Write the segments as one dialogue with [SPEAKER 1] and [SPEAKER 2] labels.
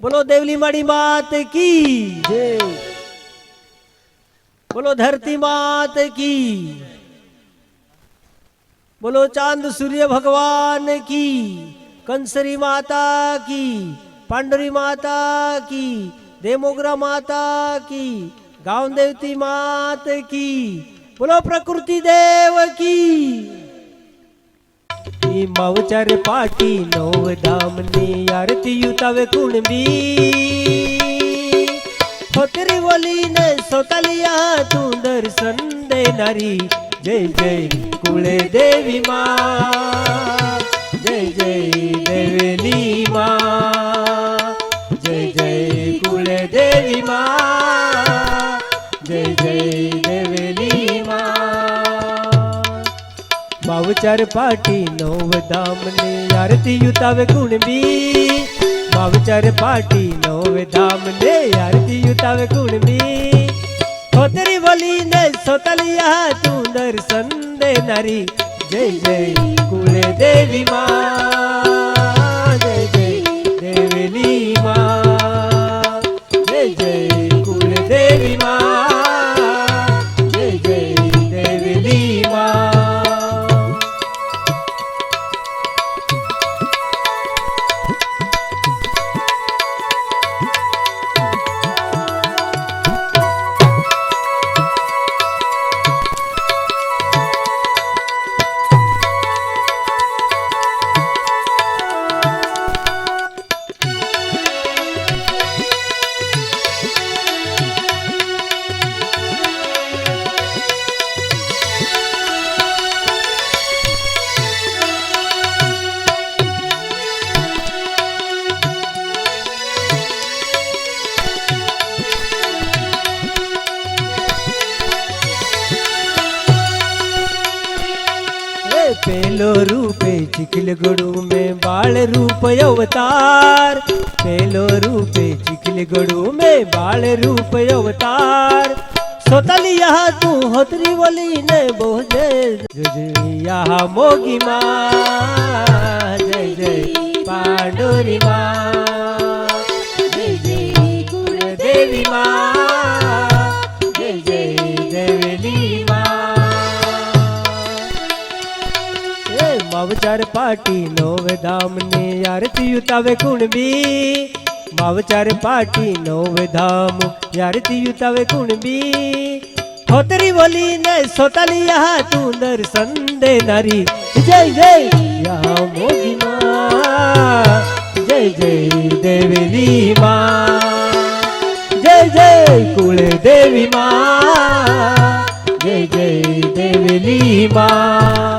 [SPEAKER 1] बोलो देवली माड़ी मात की जय। बोलो धरती मात की। बोलो चांद सूर्य भगवान की। कंसरी माता की। पांडुरी माता की। देमोगरा माता की। गांव देवती मात की। बोलो प्रकृति देव की। मावचार पाटी नव धामनी आरती युतावे कुणबी होतरी बोली ने सोतालिया तू दर्शन देणारी जय जय कुळे देवी माँ जय जय देवेली माँ जय जय कुळे देवी माँ जय जय देवेली माँ मावचार पाटी नव धामने आरती युतावे कुणबी मावचार पाटी नव धामने आरती युतावे कुणबी होतरी बोली ने सोतालिया तू दर्शन देणारी जय जय कुळे देवी माँ जय जय देवेली माँ जय जय कुळे देवी माँ जय जय देवेली माँ पेलो रूपे चिखल गड़ू में बाल रूप अवतार पेलो रूपे चिखल गड़ू में बाल रूप अवतार सोतलिया तू होतरी बोली ने बोझे यहाँ मोगी माँ जय जय पांडुरी माँ जय जय कुल देवी माँ जय जय देवेली माँ मावचार पाटी नव धामने आरती युतावे कुणबी मावचार पाटी नव धाम आरती युतावे कुणबी होतरी बोली ने सोतालिया तू दर्शन देणारी जय जय यहाँ मोगी माँ जय जय देवेली माँ जय जय कुल देवी माँ जय जय देवेली माँ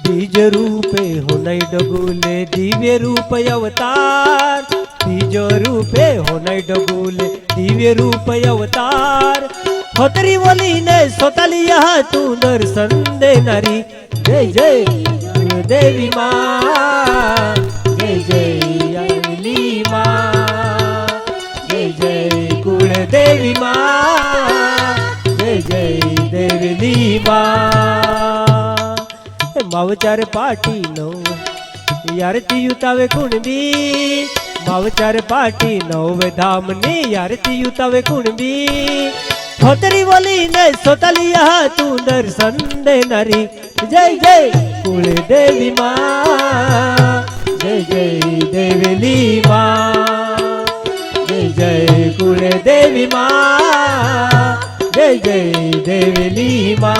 [SPEAKER 1] बीज रूपे होनई डगुले दिव्य रूप अवतार बीज रूपे होनई डगुले दिव्य रूप अवतार होतरी बोली ने सोतालिया तू दर्शन देणारी जय जय देवी माँ जय जय अली माँ जय जय कुल देवी माँ जय जय देवेली माँ मावचार पाटी नव आरती युतावे कुणबी मावचार पाटी नव धामनी आरती युतावे कुणबी होतरी बोली ने सोतालिया तू दर्शन देणारी जय जय कुल देवी माँ जय जय देवेली माँ जय जय कुल देवी माँ जय जय देवेली माँ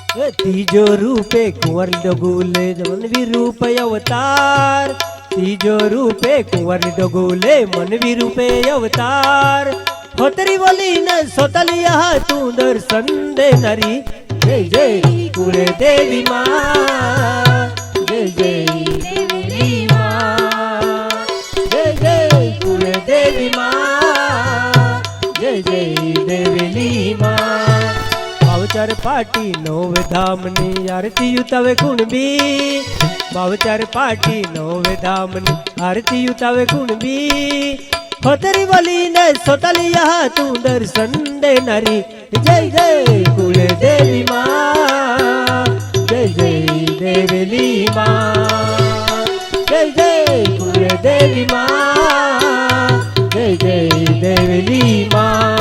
[SPEAKER 1] तीजो रूपे कुंवर डोगुले मनवी रूप अवतार। तीजो रूपे कुंवर डोगुले मनवी रूपे अवतार। होतरी बोली न सोतलिया तू दर्शन दे नरी। जय जय कुले देवी माँ, जय जय देवी माँ, जय जय कुले देवी माँ, जय जय देवी माँ। बावचार पाटी नोवे धामनी आरती उतावे कुणबी। बावचार पाटी नोवे धामनी आरती उतावे कुणबी। होतरी बोली ने सोतलिया तू दर्शन दे नरी। जय जय कुल देवी माँ, जय जय देवली माँ, जय जय कुल देवी माँ, जय जय देवली माँ।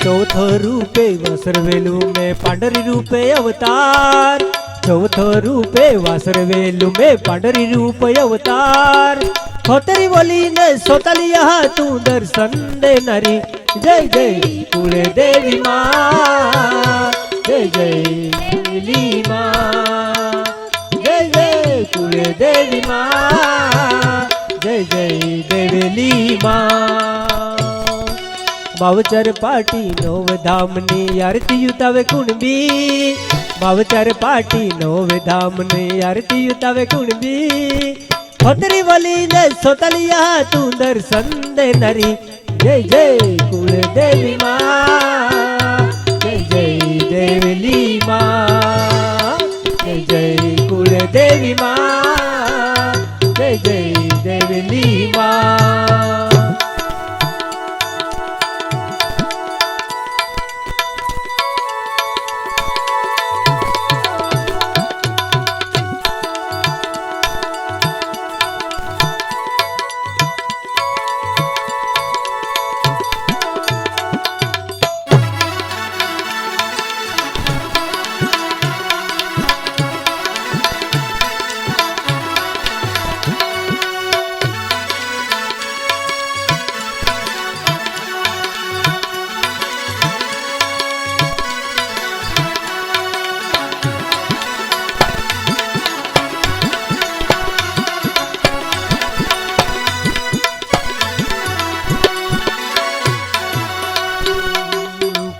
[SPEAKER 1] चौथो रूपे वासरवेलू में पांडरी रूपे अवतार। चौथो रूपे वासरवेलू में पांडरी रूप अवतार। होतरी बोली ने सोतलिया तू दर्शन दे नरी। जय जय कुले देवी माँ, जय जय देवी माँ, जय जय कुले देवी माँ, जय जय देवली माँ। बावचार पाटी नोव धामनी आरती उतावे कुणबी। बावचार पाटी नोव धामनी आरती उतावे कुणबी। होतरी बोली ने सोतलिया तू दर्शन दे नरी। जय जय कुल देवी माँ, जय जय देवली माँ, जय जय कुल देवी माँ, जय जय देवली माँ।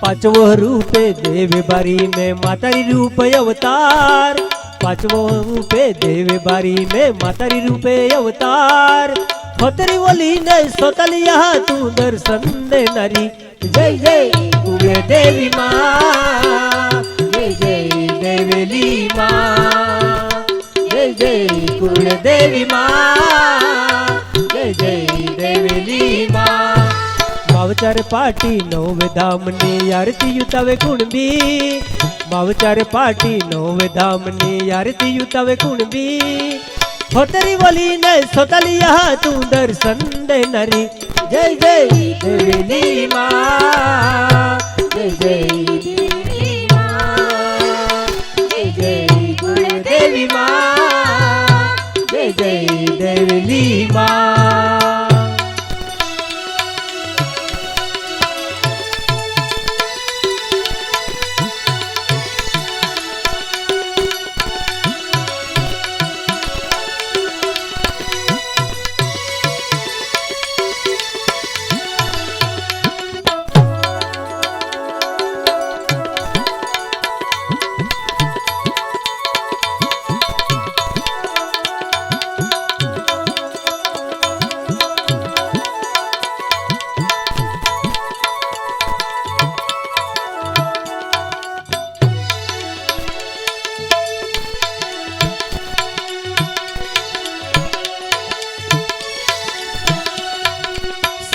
[SPEAKER 1] पांचवो रूपे देवी बारी में मातारी रूप अवतार। पांचवो रूपे देवी बारी में मातारी रूपे अवतार। होतरी बोली ने सोतलिया तू दर्शन दे नरी। जय जय कुले देवी माँ, जय जय देवली माँ, जय जय कुले देवी माँ, जय जय देवली माँ। बावचार पाटी नोवे धामनी आरती उतावे कुणबी। बावचार पाटी नोवे धामनी आरती उतावे कुणबी। होतरी बोली ने सोतलिया तू दर्शन दे नरी। जय जय देवली माँ, जय जय देवली माँ, जय जय कुल देवी माँ, जय जय देवली माँ।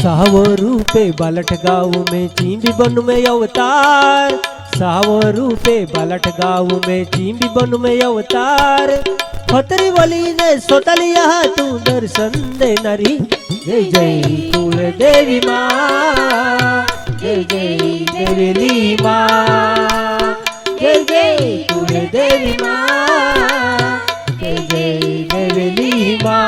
[SPEAKER 1] साव रूपे बालट गाँव में चिंबी बन में अवतार, साव रूपे बालट गाँव में चिंबी बन में अवतार। फतरी वली ने सोतलिया तू दर्शन दे नारी। जय जय कुल देवी माँ, जय जय देवेली माँ, जय जय कुल देवी माँ, जय जय देवेली माँ।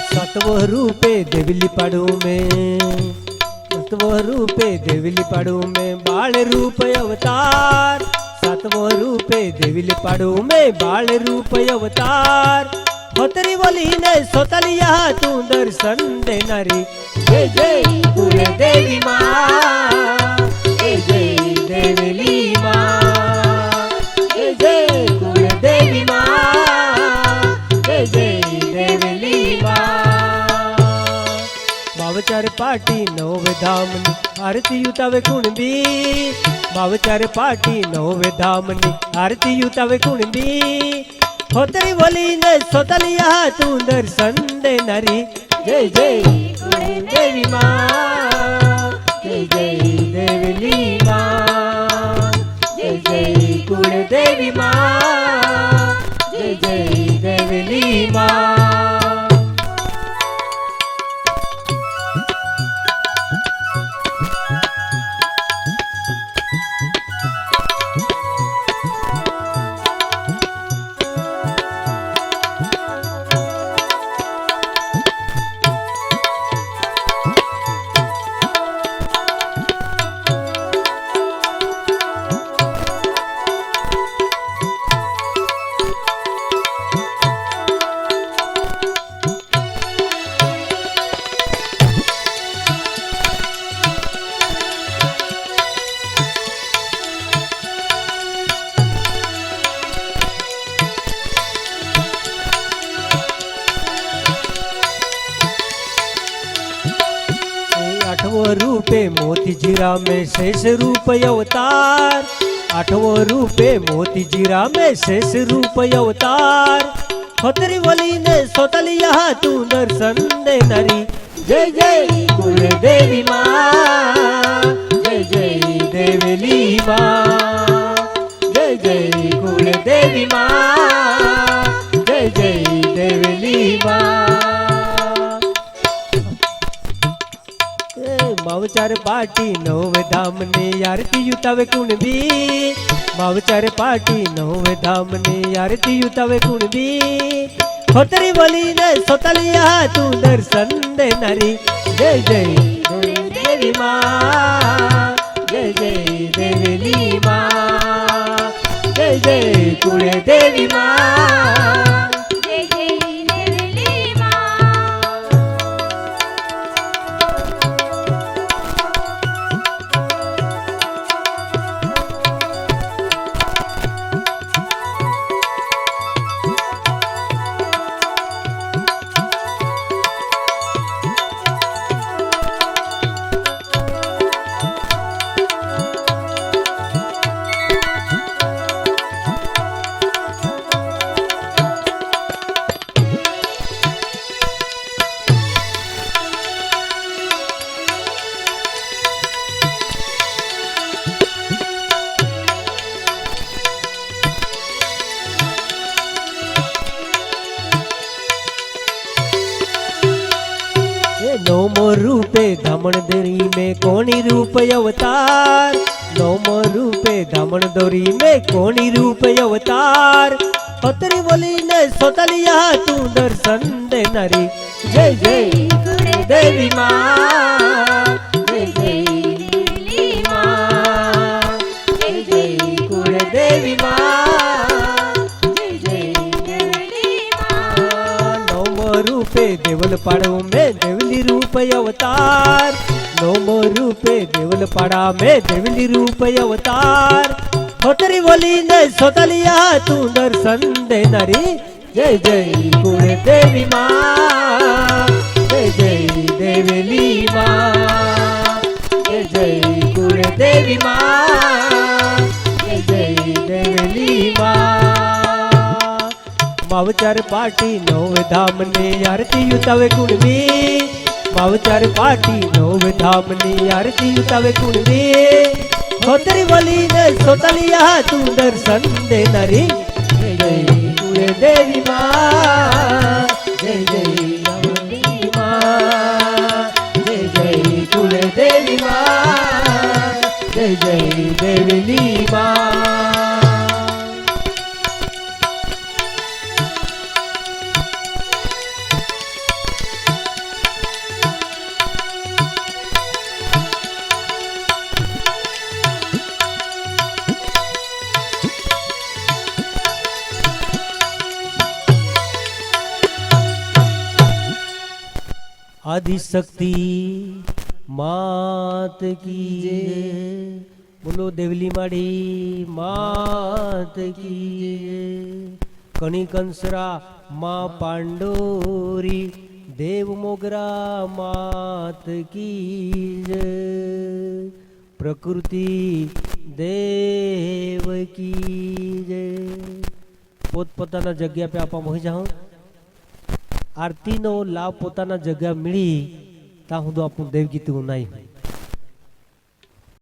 [SPEAKER 1] सतव रूपे देविली पाड़ू में, सतव रूपे देविली पाड़ू में बाल रूप अवतार, सतव रूपे देविली पाड़ू में बाल रूप अवतार। फतरी वली ने सोतलिया तू दर्शन दे नारी। जय जय कुल देवी माँ, जय जय देविली माँ, जय जय कुल देवी माँ, जय जय देविली माँ। बावचार पाटी नौवे धामनी आरती युतावे कुणबी, बावचार पाटी नौवे धामनी आरती युतावे कुणबी। फतरी वली ने सोतलिया तू दर्शन दे नारी। जय जय कुल देवी माँ, जय जय देविली माँ, जय जय कुल देवी माँ, जय जय देविली माँ। आठवो रूपे मोती जीरा में शेष रूप अवतार, आठवो रूपे मोती जीरा में शेष रूप अवतार। फतरी वली ने सोतलिया तू दर्शन दे नारी। जय जय कुल देवी माँ, जय जय देविली माँ, जय जय कुल देवी माँ, जय जय देविली माँ। बावचार पाटी नौवे धामनी आरती युतावे कुणबी, बावचार पाटी नौवे धामनी आरती युतावे कुणबी। फतरी वली ने सोतलिया तू दर्शन दे नारी। जय जय देवी माँ, जय जय देविली माँ, जय जय कुल देवी माँ, जय जय देविली माँ। नौमो रूपे धामण दरी में कोणी रूप अवतार, नौमो रूपे धामण दरी में कोणी रूप अवतार। फतरी बोली ने સોતલિયા તું દર્શન દેનારી જય જય કુળદેવી માં જય જય લીલી માં જય જય કુળદેવી માં જય જય લીલી માં નવમ રૂપે દેવલ પાડો મેં દેવલી રૂપ અવતાર નવમ રૂપે દેવલ પાડા મેં દેવલી રૂપ અવતાર ખોતરી બોલીને સોતલિયા તું દર્શન દેનારી જય જય કુળદેવી માં જય જય દેવલી માં જય જય કુળદેવી માં જય જય દેવલી માં માવચાર પાટી નવ ધામની આરતી ઉતાવે કુળવી માવચાર પાટી નવ ધામની આરતી ઉતાવે કુળવી ખોતરી બોલીને સોતલિયા તું દર્શન દેનારી જય જય કુળદેવી માં જય જય દેવલી માં જય જય કુળદેવી માં જય જય દેવલી માં आदिशक्ति मात की जय बोलो देवली माड़ी मात की जय कणी कंसरा माँ पांडोरी देव मोगरा मात की जय प्रकृति देव की जय પોતપોતાના જગ્યા पे आप મોહી જાઓ આરતીનો લાભ પોતાના જગ્યા મળી ત્યાં હું આપણું દેવગીત નહીં